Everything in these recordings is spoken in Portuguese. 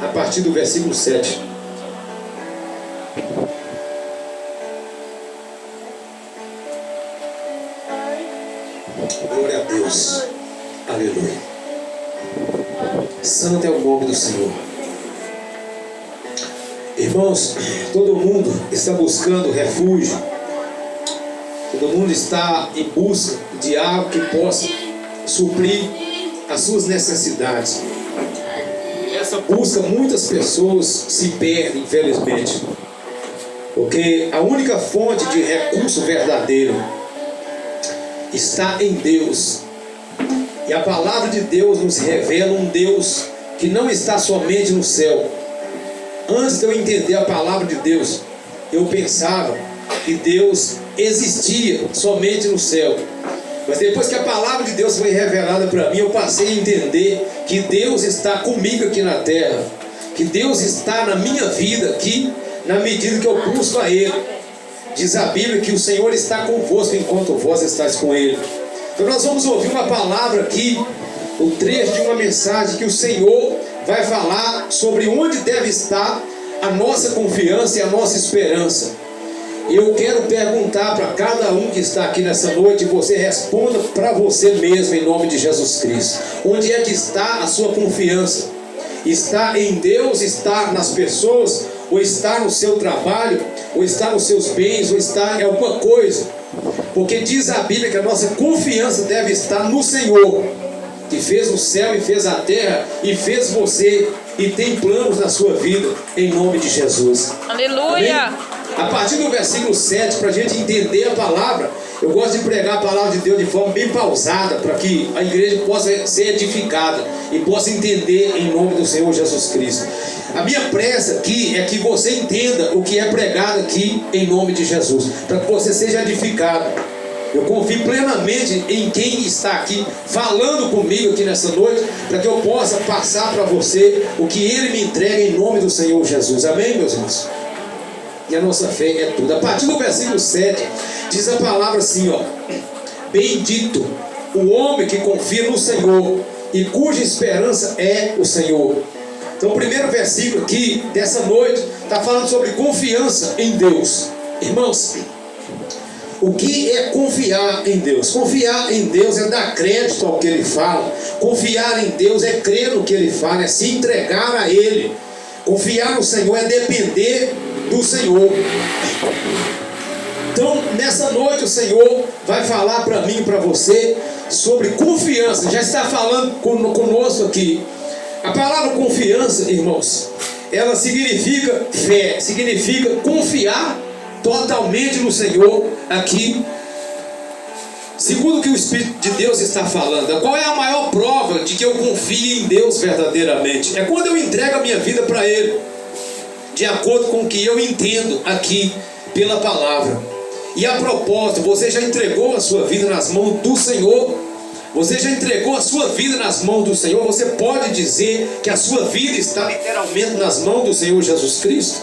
a partir do versículo 7. Glória a Deus. Aleluia. Santo é o nome do Senhor. Irmãos, todo mundo está buscando refúgio. Todo mundo está em busca de algo que possa suprir as suas necessidades. Essa busca, muitas pessoas se perdem, infelizmente, porque a única fonte de recurso verdadeiro está em Deus. E a palavra de Deus nos revela um Deus que não está somente no céu. Antes de eu entender a palavra de Deus, eu pensava que Deus existia somente no céu. Mas depois que a palavra de Deus foi revelada para mim, eu passei a entender que Deus está comigo aqui na terra, que Deus está na minha vida aqui, na medida que eu busco a Ele. Diz a Bíblia que o Senhor está convosco enquanto vós estáis com Ele. Então nós vamos ouvir uma palavra aqui, o trecho de uma mensagem que o Senhor vai falar sobre onde deve estar a nossa confiança e a nossa esperança. Eu quero perguntar para cada um que está aqui nessa noite, e você responda para você mesmo em nome de Jesus Cristo. Onde é que está a sua confiança? Está em Deus, está nas pessoas, ou está no seu trabalho, ou está nos seus bens, ou está em alguma coisa? Porque diz a Bíblia que a nossa confiança deve estar no Senhor, que fez o céu e fez a terra e fez você e tem planos na sua vida, em nome de Jesus. Aleluia! Amém? A partir do versículo 7, para a gente entender a palavra, eu gosto de pregar a palavra de Deus de forma bem pausada, para que a igreja possa ser edificada e possa entender em nome do Senhor Jesus Cristo. A minha pressa aqui é que você entenda o que é pregado aqui em nome de Jesus, para que você seja edificado. Eu confio plenamente em quem está aqui falando comigo aqui nessa noite, para que eu possa passar para você o que Ele me entrega em nome do Senhor Jesus. Amém, meus irmãos? E a nossa fé é tudo. A partir do versículo 7, diz a palavra assim, ó: bendito o homem que confia no Senhor e cuja esperança é o Senhor. Então o primeiro versículo aqui dessa noite está falando sobre confiança em Deus. Irmãos, o que é confiar em Deus? Confiar em Deus é dar crédito ao que Ele fala. Confiar em Deus é crer no que Ele fala, é se entregar a Ele. Confiar no Senhor é depender do Senhor. Então nessa noite o Senhor vai falar para mim e para você sobre confiança. Já está falando conosco aqui. A palavra confiança, irmãos, ela significa fé, significa confiar totalmente no Senhor aqui, segundo o que o Espírito de Deus está falando. Qual é a maior prova de que eu confio em Deus verdadeiramente? É quando eu entrego a minha vida para Ele, de acordo com o que eu entendo aqui pela palavra. E a propósito, você já entregou a sua vida nas mãos do Senhor? Você já entregou a sua vida nas mãos do Senhor? Você pode dizer que a sua vida está literalmente nas mãos do Senhor Jesus Cristo?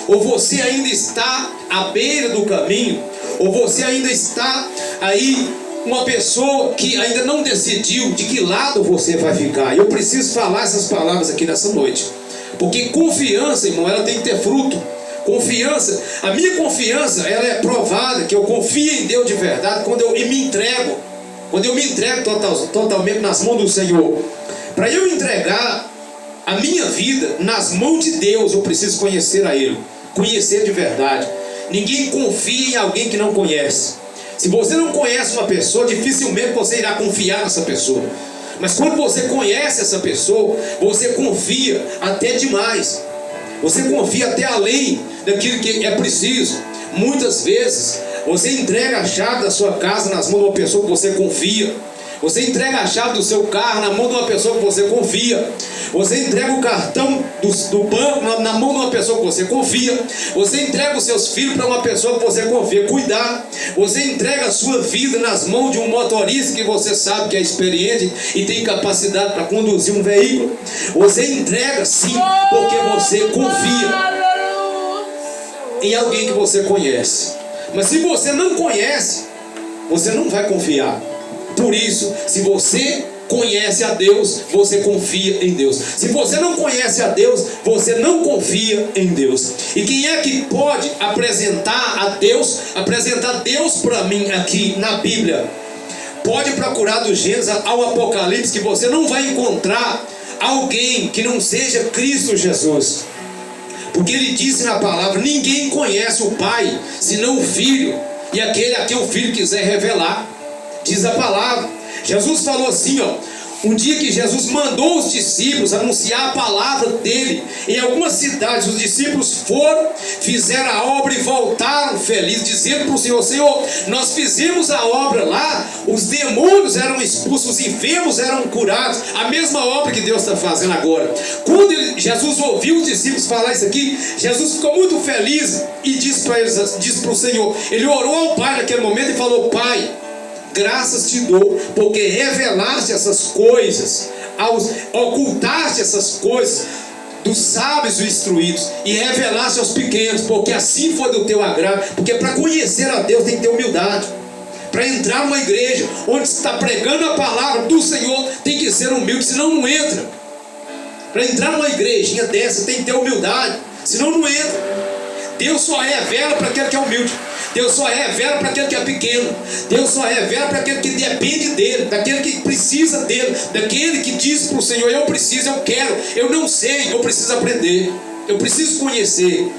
Ou você ainda está à beira do caminho? Ou você ainda está aí, uma pessoa que ainda não decidiu de que lado você vai ficar? Eu preciso falar essas palavras aqui nessa noite, porque confiança, irmão, ela tem que ter fruto. Confiança, a minha confiança, ela é provada, que eu confio em Deus de verdade quando eu me entrego. Quando eu me entrego totalmente nas mãos do Senhor. Para eu entregar a minha vida nas mãos de Deus, eu preciso conhecer a Ele, conhecer de verdade. Ninguém confia em alguém que não conhece. Se você não conhece uma pessoa, dificilmente você irá confiar nessa pessoa. Mas quando você conhece essa pessoa, você confia até demais. Você confia até além daquilo que é preciso. Muitas vezes você entrega a chave da sua casa nas mãos de uma pessoa que você confia. Você entrega a chave do seu carro na mão de uma pessoa que você confia. Você entrega o cartão do banco na mão de uma pessoa que você confia. Você entrega os seus filhos para uma pessoa que você confia. Cuidado. Você entrega a sua vida nas mãos de um motorista que você sabe que é experiente e tem capacidade para conduzir um veículo. Você entrega sim, porque você confia em alguém que você conhece. Mas se você não conhece, você não vai confiar. Por isso, se você conhece a Deus, você confia em Deus. Se você não conhece a Deus, você não confia em Deus. E quem é que pode apresentar Deus para mim aqui na Bíblia? Pode procurar do Gênesis ao Apocalipse, que você não vai encontrar alguém que não seja Cristo Jesus. Porque ele disse na palavra: ninguém conhece o Pai senão o Filho, e aquele a quem o Filho quiser revelar. Diz a palavra. Jesus falou assim, um dia que Jesus mandou os discípulos anunciar a palavra dele em algumas cidades. Os discípulos foram, fizeram a obra e voltaram felizes, dizendo para o Senhor: Senhor, nós fizemos a obra lá, os demônios eram expulsos, os enfermos eram curados, a mesma obra que Deus está fazendo agora. Quando Jesus ouviu os discípulos falar isso aqui, Jesus ficou muito feliz e disse para eles, disse para o Senhor, ele orou ao Pai naquele momento e falou: Pai, graças te dou, porque revelaste essas coisas, ocultaste essas coisas dos sábios e instruídos, e revelaste aos pequenos, porque assim foi do teu agrado. Porque para conhecer a Deus tem que ter humildade. Para entrar numa igreja onde está pregando a palavra do Senhor, tem que ser humilde, senão não entra. Para entrar numa igrejinha dessa tem que ter humildade, senão não entra. Deus só revela para aquele que é humilde. Deus só revela para aquele que é pequeno. Deus só revela para aquele que depende dele, daquele que precisa dele, daquele que diz para o Senhor: eu preciso, eu quero, eu não sei, eu preciso aprender, eu preciso conhecer.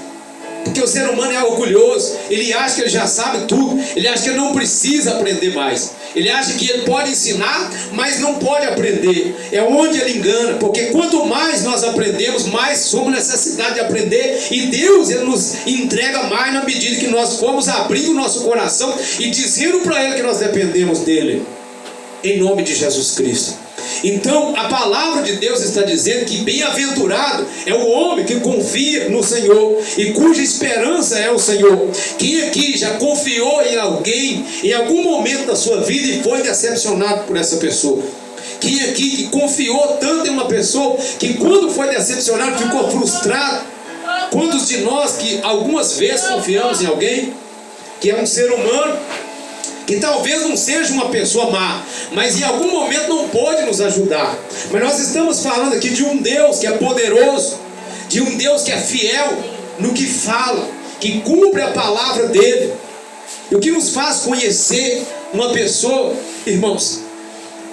Porque o ser humano é orgulhoso, ele acha que ele já sabe tudo, ele acha que ele não precisa aprender mais, ele acha que ele pode ensinar, mas não pode aprender. É onde ele engana, porque quanto mais nós aprendemos, mais somos necessidade de aprender, e Deus, ele nos entrega mais na medida que nós formos abrindo o nosso coração e dizendo para ele que nós dependemos dele, em nome de Jesus Cristo. Então a palavra de Deus está dizendo que bem-aventurado é o homem que confia no Senhor e cuja esperança é o Senhor. Quem aqui já confiou em alguém em algum momento da sua vida e foi decepcionado por essa pessoa? Quem aqui que confiou tanto em uma pessoa que quando foi decepcionado ficou frustrado? Quantos de nós que algumas vezes confiamos em alguém que é um ser humano, que talvez não seja uma pessoa má, mas em algum momento não pode nos ajudar? Mas nós estamos falando aqui de um Deus que é poderoso, de um Deus que é fiel no que fala, que cumpre a palavra dele. E o que nos faz conhecer uma pessoa, irmãos,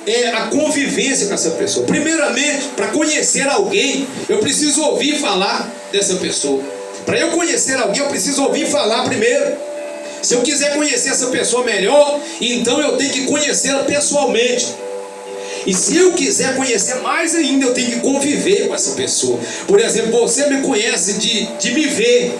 é a convivência com essa pessoa. Primeiramente, para conhecer alguém, eu preciso ouvir falar dessa pessoa. Para eu conhecer alguém, eu preciso ouvir falar primeiro. Se eu quiser conhecer essa pessoa melhor, então eu tenho que conhecê-la pessoalmente. E se eu quiser conhecer mais ainda, eu tenho que conviver com essa pessoa. Por exemplo, você me conhece de me ver,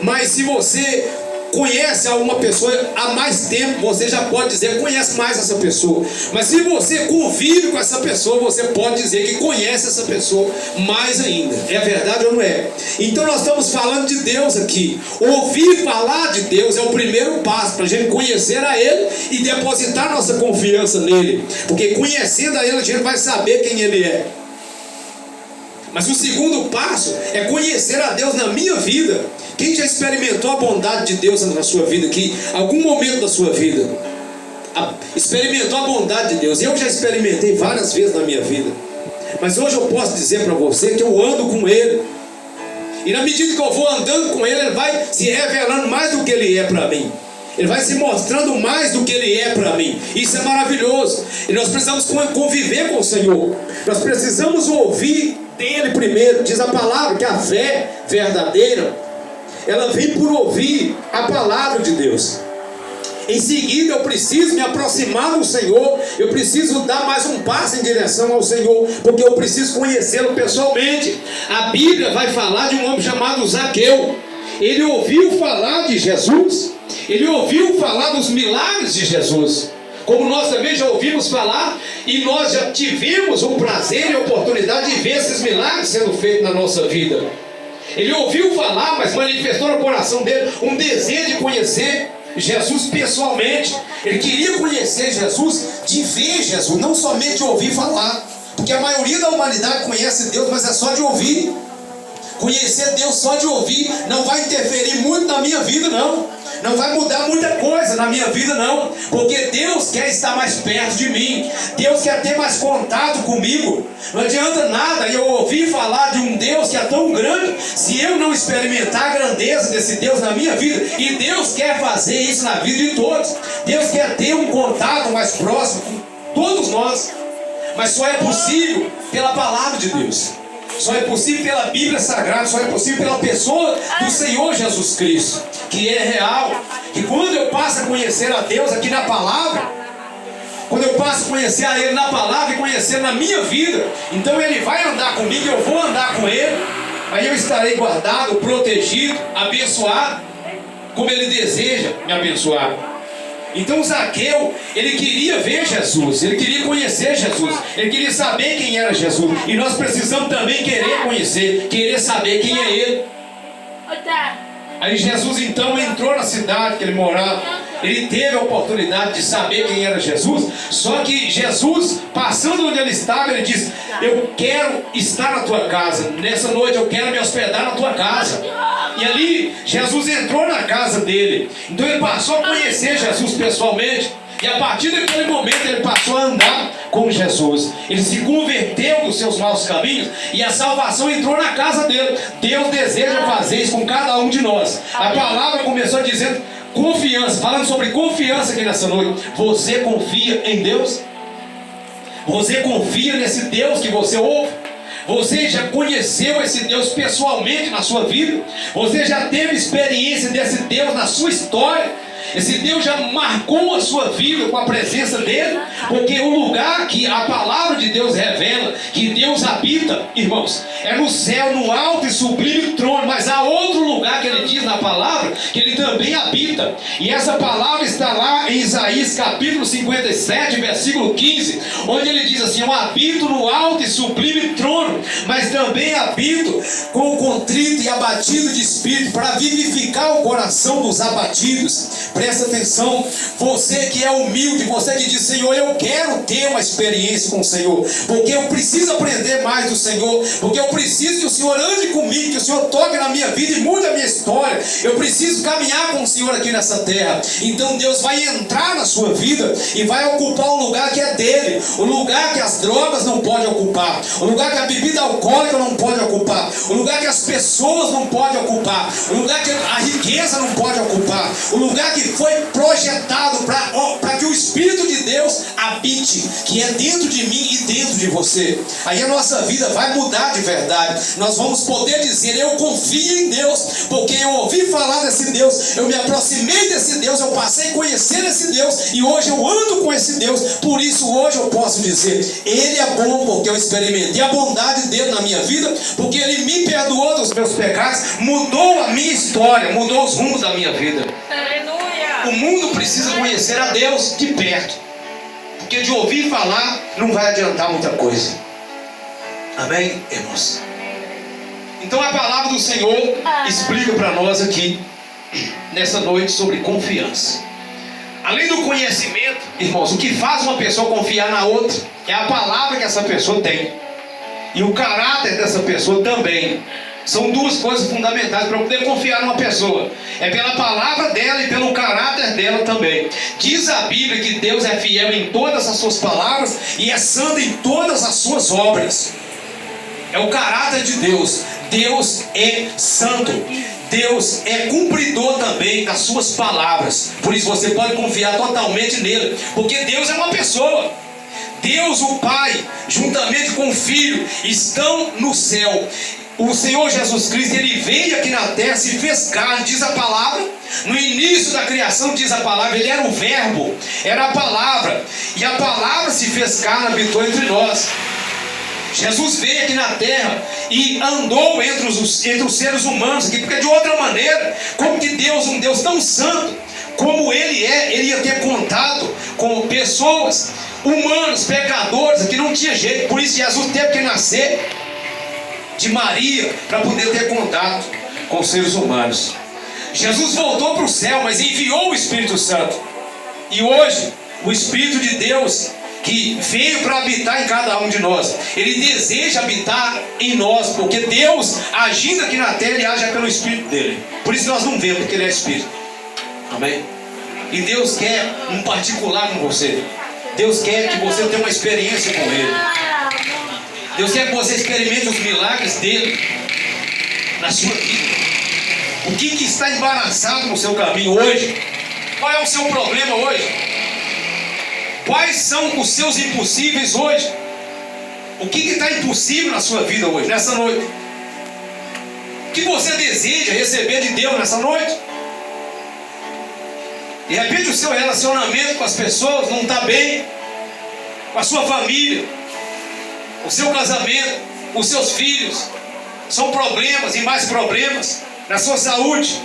mas se você conhece alguma pessoa há mais tempo, você já pode dizer que conhece mais essa pessoa. Mas se você convive com essa pessoa, você pode dizer que conhece essa pessoa mais ainda. É verdade ou não é? Então nós estamos falando de Deus aqui. Ouvir falar de Deus é o primeiro passo para a gente conhecer a Ele e depositar nossa confiança nele. Porque conhecendo a Ele, a gente vai saber quem Ele é. Mas o segundo passo é conhecer a Deus na minha vida. Quem já experimentou a bondade de Deus na sua vida aqui? Algum momento da sua vida experimentou a bondade de Deus? Eu já experimentei várias vezes na minha vida. Mas hoje eu posso dizer para você que eu ando com Ele. E na medida que eu vou andando com Ele, Ele vai se revelando mais do que Ele é para mim. Ele vai se mostrando mais do que Ele é para mim. Isso é maravilhoso. E nós precisamos conviver com o Senhor. Nós precisamos ouvir dele primeiro. Diz a palavra que a fé verdadeira, ela vem por ouvir a palavra de Deus. Em seguida eu preciso me aproximar do Senhor. Eu preciso dar mais um passo em direção ao Senhor, porque eu preciso conhecê-lo pessoalmente. A Bíblia vai falar de um homem chamado Zaqueu. Ele ouviu falar de Jesus, ele ouviu falar dos milagres de Jesus, como nós também já ouvimos falar, e nós já tivemos o prazer e a oportunidade de ver esses milagres sendo feitos na nossa vida. Ele ouviu falar, mas manifestou no coração dele um desejo de conhecer Jesus pessoalmente. Ele queria conhecer Jesus, de ver Jesus, não somente de ouvir falar. Porque a maioria da humanidade conhece Deus, mas é só de ouvir. Conhecer Deus só de ouvir não vai interferir muito na minha vida, não. Não vai mudar muita coisa na minha vida não, porque Deus quer estar mais perto de mim. Deus quer ter mais contato comigo. Não adianta nada eu ouvir falar de um Deus que é tão grande, se eu não experimentar a grandeza desse Deus na minha vida. E Deus quer fazer isso na vida de todos. Deus quer ter um contato mais próximo com todos nós. Mas só é possível pela palavra de Deus. Só é possível pela Bíblia Sagrada. Só é possível pela pessoa do Senhor Jesus Cristo, que é real. Que quando eu passo a conhecer a Deus aqui na palavra, quando eu passo a conhecer a Ele na palavra e conhecer na minha vida, então Ele vai andar comigo, eu vou andar com Ele. Aí eu estarei guardado, protegido, abençoado, como Ele deseja me abençoar. Então Zaqueu, ele queria ver Jesus, ele queria conhecer Jesus, ele queria saber quem era Jesus. E nós precisamos também querer conhecer, querer saber quem é Ele. Aí Jesus então entrou na cidade que ele morava. Ele teve a oportunidade de saber quem era Jesus. Só que Jesus, passando onde ele estava, ele disse: eu quero estar na tua casa. Nessa noite eu quero me hospedar na tua casa. E ali Jesus entrou na casa dele. Então ele passou a conhecer Jesus pessoalmente. E a partir daquele momento ele passou a andar com Jesus. Ele se converteu dos seus maus caminhos e a salvação entrou na casa dele. Deus deseja fazer isso com cada um de nós. A palavra começou dizendo confiança, falando sobre confiança aqui nessa noite. Você confia em Deus? Você confia nesse Deus que você ouve? Você já conheceu esse Deus pessoalmente na sua vida? Você já teve experiência desse Deus na sua história? Esse Deus já marcou a sua vida com a presença dele? Porque o lugar que a palavra de Deus revela que Deus habita, irmãos, é no céu, no alto e sublime trono. Mas há outro lugar que ele diz na palavra que ele também habita. E essa palavra está lá em Isaías capítulo 57, versículo 15, onde ele diz assim: eu habito no alto e sublime trono, mas também habito com o contrito e abatido de espírito, para vivificar o coração dos abatidos. Presta atenção, você que é humilde, você que diz: Senhor, eu quero ter uma experiência com o Senhor, porque eu preciso aprender mais do Senhor, porque eu preciso que o Senhor ande comigo, que o Senhor toque na minha vida e mude a minha história. Eu preciso caminhar com o Senhor aqui nessa terra. Então Deus vai entrar na sua vida e vai ocupar um lugar que é dele, o lugar que as drogas não podem ocupar, o lugar que a bebida alcoólica não pode ocupar, o lugar que as pessoas não podem ocupar, o lugar que a riqueza não pode ocupar, o lugar que foi projetado para que o Espírito de Deus habite, que é dentro de mim e dentro de você. Aí a nossa vida vai mudar de verdade. Nós vamos poder dizer: eu confio em Deus, porque eu ouvi falar desse Deus, eu me aproximei desse Deus, eu passei a conhecer esse Deus, e hoje eu ando com esse Deus. Por isso hoje eu posso dizer: Ele é bom, porque eu experimentei a bondade dele na minha vida, porque Ele me perdoou dos meus pecados, mudou a minha história, mudou os rumos da minha vida. O mundo precisa conhecer a Deus de perto, porque de ouvir falar não vai adiantar muita coisa. Amém, irmãos? Então a palavra do Senhor explica para nós aqui nessa noite sobre confiança. Além do conhecimento, irmãos, o que faz uma pessoa confiar na outra é a palavra que essa pessoa tem, e o caráter dessa pessoa também. São duas coisas fundamentais para poder confiar numa pessoa: é pela palavra dela e pelo caráter dela também. Diz a Bíblia que Deus é fiel em todas as suas palavras e é santo em todas as suas obras. É o caráter de Deus. Deus é santo. Deus é cumpridor também das suas palavras. Por isso você pode confiar totalmente nele, porque Deus é uma pessoa. Deus, o Pai, juntamente com o Filho, estão no céu. O Senhor Jesus Cristo, Ele veio aqui na terra, se fez carne, diz a palavra. No início da criação, diz a palavra, Ele era o verbo, era a palavra. E a palavra se fez carne, habitou entre nós. Jesus veio aqui na terra e andou entre os seres humanos aqui, porque de outra maneira, como que Deus, um Deus tão santo como Ele é, Ele ia ter contato com pessoas, humanos, pecadores, que não tinha jeito. Por isso Jesus teve que nascer de Maria, para poder ter contato com os seres humanos. Jesus voltou para o céu, mas enviou o Espírito Santo. E hoje, o Espírito de Deus, que veio para habitar em cada um de nós, Ele deseja habitar em nós, porque Deus, agindo aqui na terra, Ele age pelo Espírito dele. Por isso nós não vemos, porque Ele é Espírito. Amém? E Deus quer um particular com você. Deus quer que você tenha uma experiência com Ele. Deus quer que você experimente os milagres dele na sua vida. O que está embaraçado no seu caminho hoje? Qual é o seu problema hoje? Quais são os seus impossíveis hoje? O que está impossível na sua vida hoje, nessa noite? O que você deseja receber de Deus nessa noite? De repente o seu relacionamento com as pessoas não está bem, com a sua família, o seu casamento, os seus filhos, são problemas e mais problemas na sua saúde.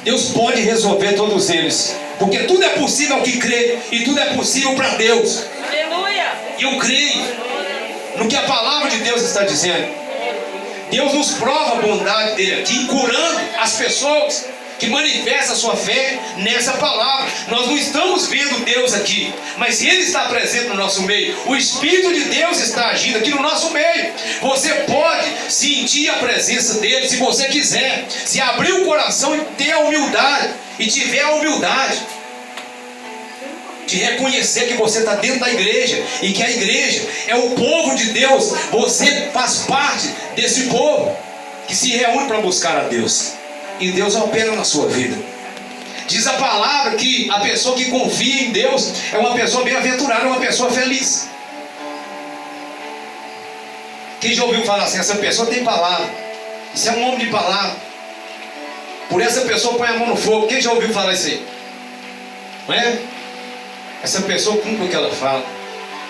Deus pode resolver todos eles, porque tudo é possível ao que crê, e tudo é possível para Deus. Aleluia! E eu creio no que a palavra de Deus está dizendo. Deus nos prova a bondade dele aqui, curando as pessoas que manifestam a sua fé nessa palavra. Nós não estamos vendo Deus aqui, mas Ele está presente no nosso meio. O Espírito de Deus está agindo aqui no nosso meio. Você pode sentir a presença dele se você quiser, se abrir o coração e ter a humildade, e tiver a humildade de reconhecer que você está dentro da igreja, e que a igreja é o povo de Deus. Você faz parte desse povo que se reúne para buscar a Deus, e Deus opera na sua vida. Diz a palavra que a pessoa que confia em Deus é uma pessoa bem-aventurada, é uma pessoa feliz. Quem já ouviu falar assim? Essa pessoa tem palavra, isso é um homem de palavra, por essa pessoa põe a mão no fogo. Quem já ouviu falar isso aí? Não é? Essa pessoa cumpre o que ela fala.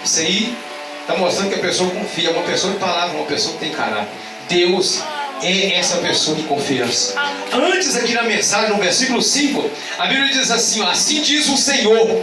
Isso aí está mostrando que a pessoa confia, é uma pessoa de palavra, uma pessoa que tem caráter. Deus é essa pessoa de confiança. Antes aqui na mensagem, no versículo 5, a Bíblia diz assim, ó, assim diz o Senhor: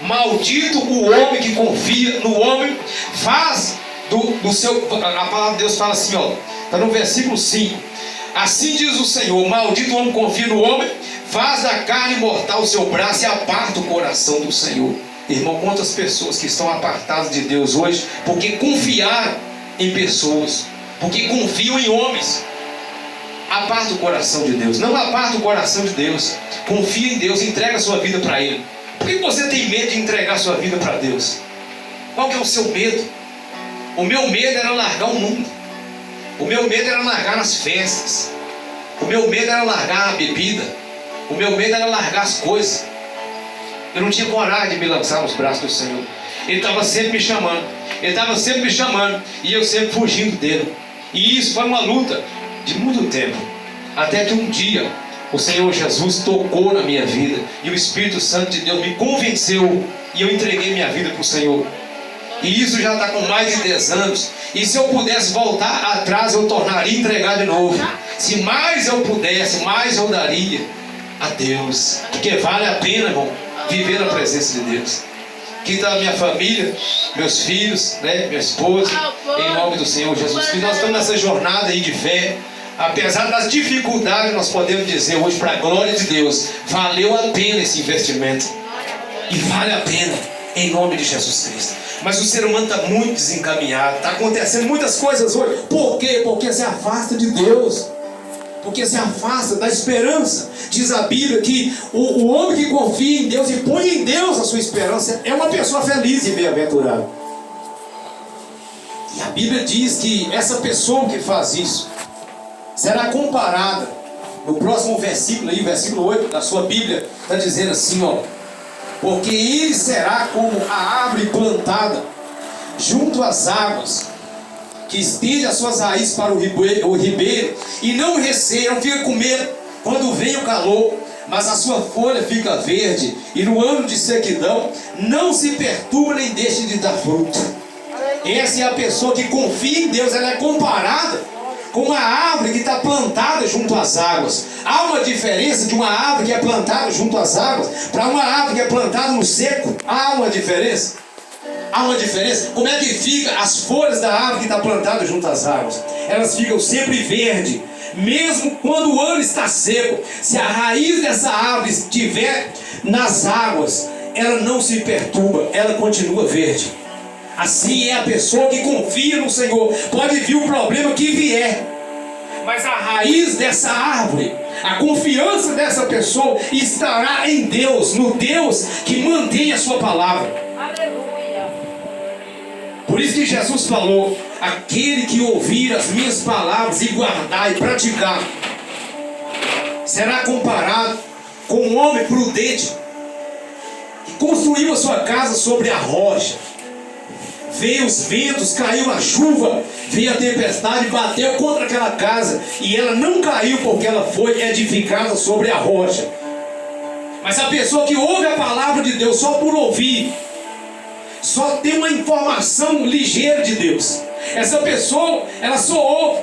maldito o homem que confia no homem, faz do seu... A palavra de Deus fala assim, ó, está no versículo 5. Assim diz o Senhor: maldito o homem que confia no homem, faz da carne mortal o seu braço e aparta o coração do Senhor. Irmão, quantas pessoas que estão apartadas de Deus hoje, porque confiaram em pessoas, porque confiam em homens. Aparta o coração de Deus. Não aparta o coração de Deus. Confia em Deus, entrega a sua vida para Ele. Por que você tem medo de entregar a sua vida para Deus? Qual que é o seu medo? O meu medo era largar o mundo. O meu medo era largar as festas. O meu medo era largar a bebida. O meu medo era largar as coisas. Eu não tinha coragem de me lançar nos braços do Senhor. Ele estava sempre me chamando. Ele estava sempre me chamando. E eu sempre fugindo dele. E isso foi uma luta de muito tempo. Até que um dia o Senhor Jesus tocou na minha vida. E o Espírito Santo de Deus me convenceu. E eu entreguei minha vida para o Senhor. E isso já está com mais de 10 anos. E se eu pudesse voltar atrás, eu tornaria a entregar de novo. Se mais eu pudesse, mais eu daria a Deus. Porque vale a pena, irmão, viver na presença de Deus. Aqui está a minha família, meus filhos, né, minha esposa, em nome do Senhor Jesus Cristo. Nós estamos nessa jornada aí de fé. Apesar das dificuldades, nós podemos dizer hoje, para a glória de Deus, valeu a pena esse investimento. E vale a pena, em nome de Jesus Cristo. Mas o ser humano está muito desencaminhado. Está acontecendo muitas coisas hoje. Por quê? Porque se afasta de Deus. Porque se afasta da esperança. Diz a Bíblia que o homem que confia em Deus e põe em Deus a sua esperança é uma pessoa feliz e bem-aventurada. E a Bíblia diz que essa pessoa que faz isso será comparada. No próximo versículo aí, versículo 8 da sua Bíblia, está dizendo assim, ó: porque ele será como a árvore plantada junto às águas, que estende as suas raízes para o ribeiro, e não receia, não fica com medo quando vem o calor, mas a sua folha fica verde, e no ano de sequidão não se perturba nem deixa de dar fruto. Essa é a pessoa que confia em Deus. Ela é comparada com uma árvore que está plantada junto às águas. Há uma diferença de uma árvore que é plantada junto às águas para uma árvore que é plantada no seco. Há uma diferença. Há uma diferença. Como é que fica as folhas da árvore que está plantada junto às águas? Elas ficam sempre verdes, mesmo quando o ano está seco. Se a raiz dessa árvore estiver nas águas, ela não se perturba, ela continua verde. Assim é a pessoa que confia no Senhor. Pode vir o problema que vier, Mas a raiz dessa árvore, a confiança dessa pessoa estará em Deus, no Deus que mantém a sua palavra. Aleluia. Por isso que Jesus falou: aquele que ouvir as minhas palavras e guardar e praticar, será comparado com um homem prudente que construiu a sua casa sobre a rocha. Veio os ventos, caiu a chuva, veio a tempestade, bateu contra aquela casa, e ela não caiu porque ela foi edificada sobre a rocha. Mas a pessoa que ouve a palavra de Deus só por ouvir, só tem uma informação ligeira de Deus, essa pessoa, ela só ouve,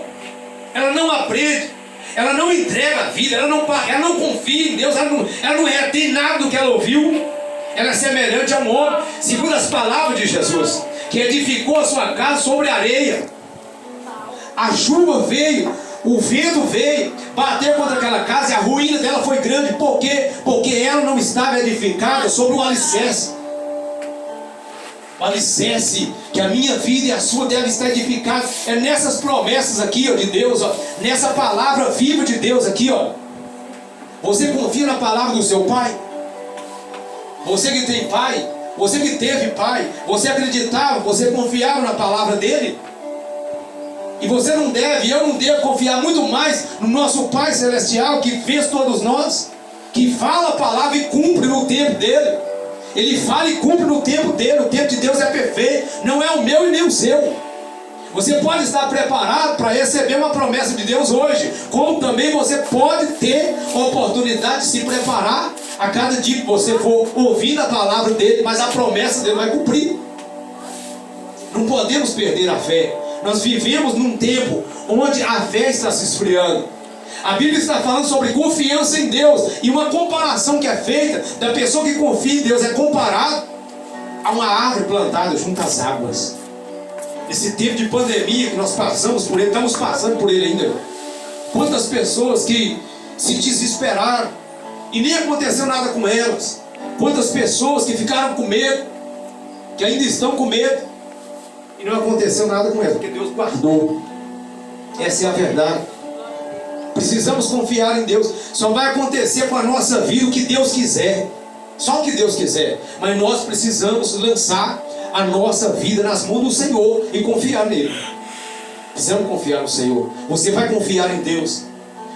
ela não aprende, ela não entrega a vida, ela não confia em Deus, ela não tem nada do que ela ouviu. Ela é semelhante a um homem, segundo as palavras de Jesus, que edificou a sua casa sobre a areia. A chuva veio, o vento veio, bateu contra aquela casa e a ruína dela foi grande. Por quê? Porque ela não estava edificada sobre o alicerce. O alicerce que a minha vida e a sua deve estar edificada é nessas promessas aqui, ó, de Deus, ó, nessa palavra viva de Deus aqui, ó. Você confia na palavra do seu pai? Você que tem pai, você que teve pai, você acreditava, você confiava na palavra dele? E você não deve, eu não devo confiar muito mais no nosso Pai Celestial, que fez todos nós, que fala a palavra e cumpre no tempo dele. Ele fala e cumpre no tempo dele. O tempo de Deus é perfeito, não é o meu e nem o seu. Você pode estar preparado para receber uma promessa de Deus hoje, como também você pode ter a oportunidade de se preparar a cada dia que você for ouvindo a palavra dele, mas a promessa dele vai cumprir. Não podemos perder a fé. Nós vivemos num tempo onde a fé está se esfriando. A Bíblia está falando sobre confiança em Deus, e uma comparação que é feita da pessoa que confia em Deus é comparado a uma árvore plantada junto às águas. Esse tempo de pandemia que nós passamos por ele, estamos passando por ele ainda. Quantas pessoas que se desesperaram e nem aconteceu nada com elas. Quantas pessoas que ficaram com medo, que ainda estão com medo, e não aconteceu nada com elas, porque Deus guardou. Essa é a verdade. Precisamos confiar em Deus. Só vai acontecer com a nossa vida o que Deus quiser. Só o que Deus quiser. Mas nós precisamos lançar a nossa vida nas mãos do Senhor e confiar nele. Precisamos confiar no Senhor. Você vai confiar em Deus.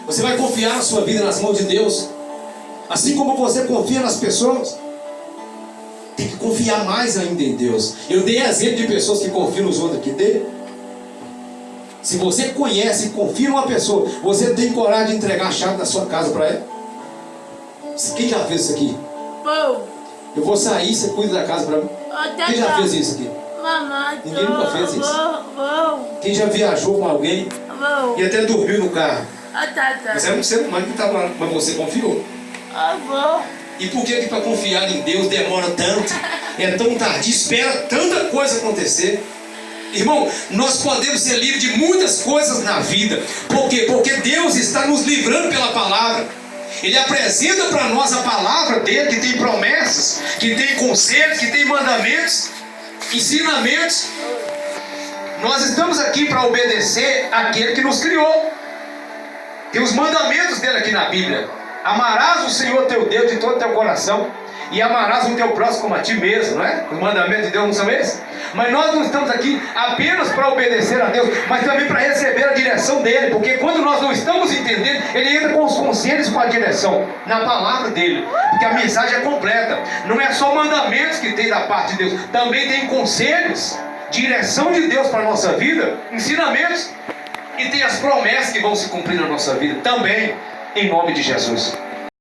Você vai confiar a sua vida nas mãos de Deus. Assim como você confia nas pessoas, tem que confiar mais ainda em Deus. Eu dei exemplo de pessoas que confiam nos outros aqui dele. Se você conhece e confia em uma pessoa, você tem coragem de entregar a chave da sua casa para ela? Quem já fez isso aqui? Eu vou sair, você cuida da casa para mim. Quem já fez isso aqui? Mamãe, Ninguém nunca fez isso. Quem já viajou com alguém e até dormiu no carro? Você é um ser humano que estava lá, mas você confiou. E por que para confiar em Deus demora tanto? É tão tardio, espera tanta coisa acontecer. Irmão, nós podemos ser livres de muitas coisas na vida. Por quê? Porque Deus está nos livrando pela palavra. Ele apresenta para nós a palavra dele, que tem promessas, que tem conselhos, que tem mandamentos, ensinamentos. Nós estamos aqui para obedecer àquele que nos criou. Tem os mandamentos dele aqui na Bíblia. Amarás o Senhor teu Deus de todo o teu coração, e amarás o teu próximo como a ti mesmo, não é? Os mandamentos de Deus não são esses? Mas nós não estamos aqui apenas para obedecer a Deus, mas também para receber a direção dele. Porque quando nós não estamos entendendo, ele entra com os conselhos, com a direção na palavra dele. Porque a mensagem é completa. Não é só mandamentos que tem da parte de Deus, também tem conselhos, direção de Deus para a nossa vida, ensinamentos, e tem as promessas que vão se cumprir na nossa vida também, em nome de Jesus.